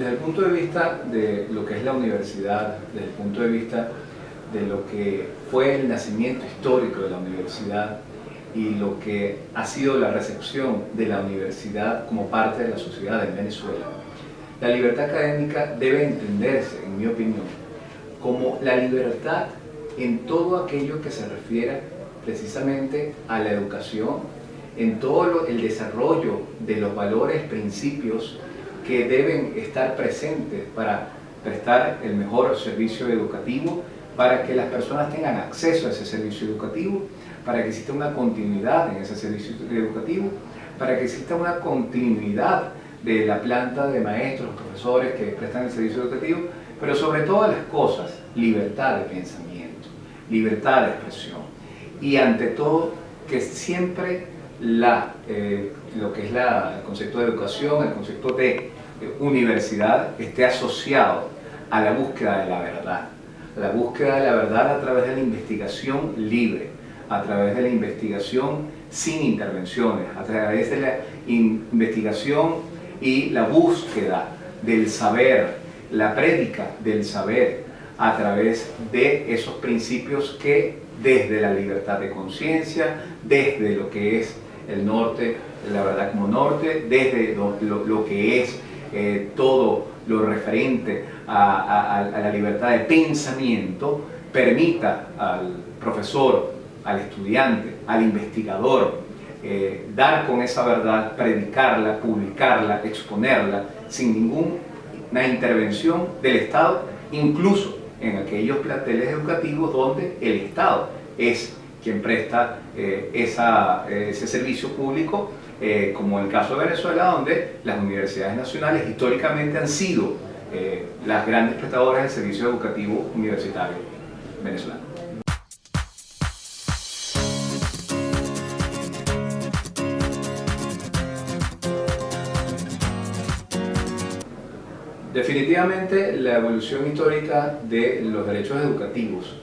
Desde el punto de vista de lo que es la universidad, desde el punto de vista de lo que fue el nacimiento histórico de la universidad y lo que ha sido la recepción de la universidad como parte de la sociedad en Venezuela, la libertad académica debe entenderse, en mi opinión, como la libertad en todo aquello que se refiere precisamente a la educación, en todo el desarrollo de los valores, principios que deben estar presentes para prestar el mejor servicio educativo, para que las personas tengan acceso a ese servicio educativo, para que exista una continuidad en ese servicio educativo, para que exista una continuidad de la planta de maestros, profesores que prestan el servicio educativo, pero sobre todas las cosas, libertad de pensamiento, libertad de expresión y ante todo que siempre lo que es el concepto de educación, el concepto de universidad esté asociado a la búsqueda de la verdad. La búsqueda de la verdad a través de la investigación libre, a través de la investigación sin intervenciones, a través de la investigación y la búsqueda del saber, la prédica del saber, a través de esos principios que desde la libertad de conciencia, desde lo que es el norte, la verdad como norte, desde lo que es todo lo referente a la libertad de pensamiento, permita al profesor, al estudiante, al investigador, dar con esa verdad, predicarla, publicarla, exponerla, sin ninguna intervención del Estado, incluso en aquellos planteles educativos donde el Estado es quien presta ese servicio público, como en el caso de Venezuela, donde las universidades nacionales históricamente han sido las grandes prestadoras del servicio educativo universitario venezolano. Definitivamente la evolución histórica de los derechos educativos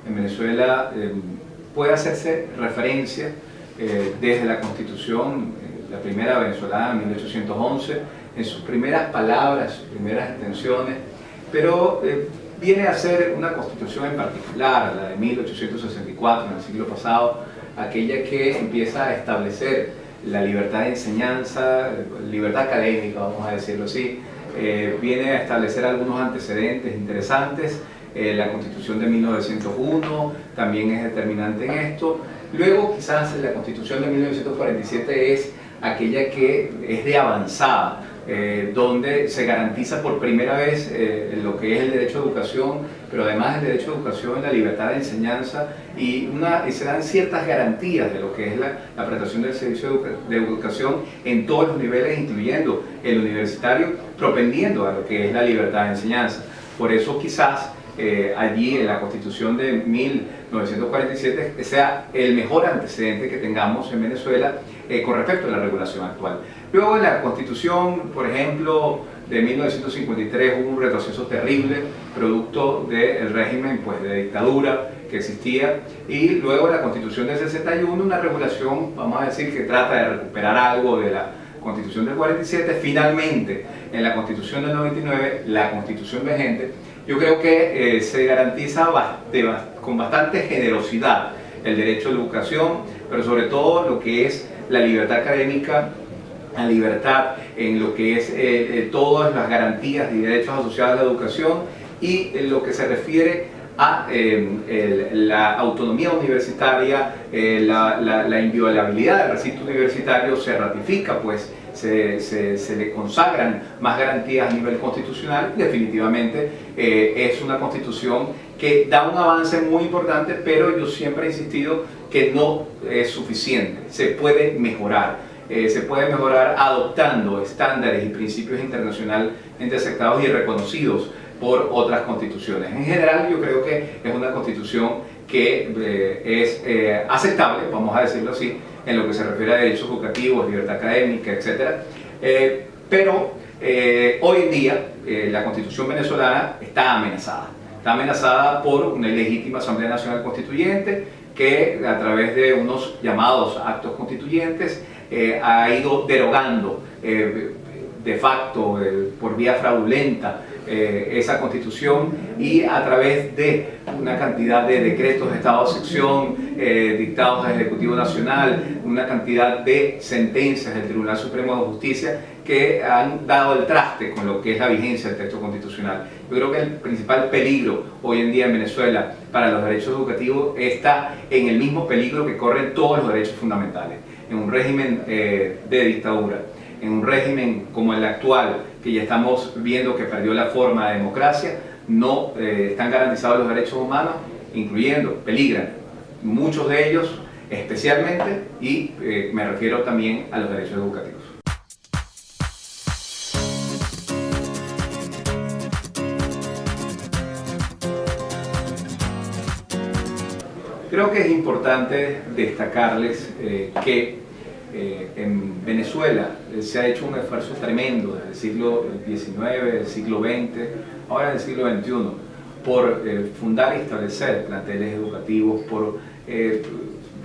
en Venezuela puede hacerse referencia desde la Constitución, la primera venezolana, 1811, en sus primeras palabras, sus primeras intenciones, pero viene a ser una constitución en particular, la de 1864, en el siglo pasado, aquella que empieza a establecer la libertad de enseñanza, libertad académica, vamos a decirlo así, viene a establecer algunos antecedentes interesantes. La Constitución de 1901 también es determinante en esto. Luego quizás la Constitución de 1947 es aquella que es de avanzada, donde se garantiza por primera vez lo que es el derecho a educación, pero además el derecho a educación, la libertad de enseñanza y se dan ciertas garantías de lo que es la prestación del servicio de educación en todos los niveles, incluyendo el universitario, propendiendo a lo que es la libertad de enseñanza. Por eso quizás allí en la Constitución de 1947 sea el mejor antecedente que tengamos en Venezuela con respecto a la regulación actual. Luego en la Constitución, por ejemplo, de 1953 hubo un retroceso terrible, producto del régimen de dictadura que existía, y luego la Constitución del 61, una regulación, vamos a decir, que trata de recuperar algo de la Constitución del 47. Finalmente, en la Constitución del 99, la Constitución vigente, yo creo que se garantiza con bastante generosidad el derecho a la educación, pero sobre todo lo que es la libertad académica, la libertad en lo que es todas las garantías y derechos asociados a la educación, y en lo que se refiere a la autonomía universitaria, la inviolabilidad del recinto universitario se ratifica, pues se le consagran más garantías a nivel constitucional. Definitivamente es una constitución que da un avance muy importante, pero yo siempre he insistido que no es suficiente, se puede mejorar. Se puede mejorar adoptando estándares y principios internacionalmente aceptados y reconocidos por otras constituciones. En general, yo creo que es una constitución que es aceptable, vamos a decirlo así, en lo que se refiere a derechos educativos, libertad académica, etc. Pero hoy en día la Constitución venezolana está amenazada por una ilegítima Asamblea Nacional Constituyente que a través de unos llamados actos constituyentes ha ido derogando de facto, por vía fraudulenta, esa constitución, y a través de una cantidad de decretos de estado de sección dictados al Ejecutivo Nacional, una cantidad de sentencias del Tribunal Supremo de Justicia que han dado el traste con lo que es la vigencia del texto constitucional. Yo creo que el principal peligro hoy en día en Venezuela para los derechos educativos está en el mismo peligro que corren todos los derechos fundamentales, en un régimen de dictadura, en un régimen como el actual, que ya estamos viendo que perdió la forma de democracia. No están garantizados los derechos humanos, peligran muchos de ellos especialmente, y me refiero también a los derechos educativos. Creo que es importante destacarles que en Venezuela se ha hecho un esfuerzo tremendo desde el siglo XIX, del siglo XX, ahora del siglo XXI, por fundar y establecer planteles educativos, por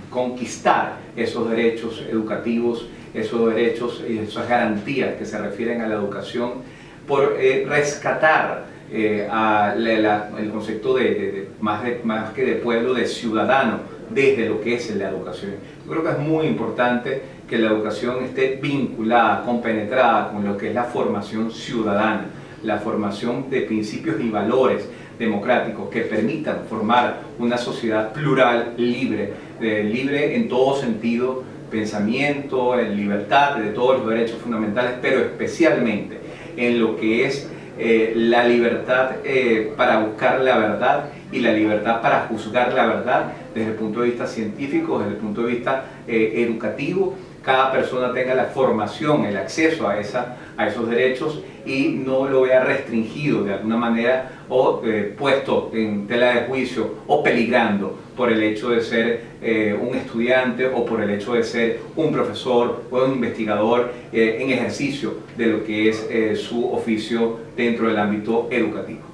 conquistar esos derechos educativos, esos derechos y esas garantías que se refieren a la educación, por rescatar el concepto más que de pueblo, de ciudadano, desde lo que es la educación. Yo creo que es muy importante que la educación esté vinculada, compenetrada con lo que es la formación ciudadana, la formación de principios y valores democráticos que permitan formar una sociedad plural, libre en todo sentido, pensamiento, en libertad de todos los derechos fundamentales, pero especialmente en lo que es la libertad para buscar la verdad y la libertad para juzgar la verdad desde el punto de vista científico, desde el punto de vista educativo. Cada persona tenga la formación, el acceso a esos derechos, y no lo vea restringido de alguna manera o puesto en tela de juicio o peligrando por el hecho de ser un estudiante o por el hecho de ser un profesor o un investigador en ejercicio de lo que es su oficio dentro del ámbito educativo.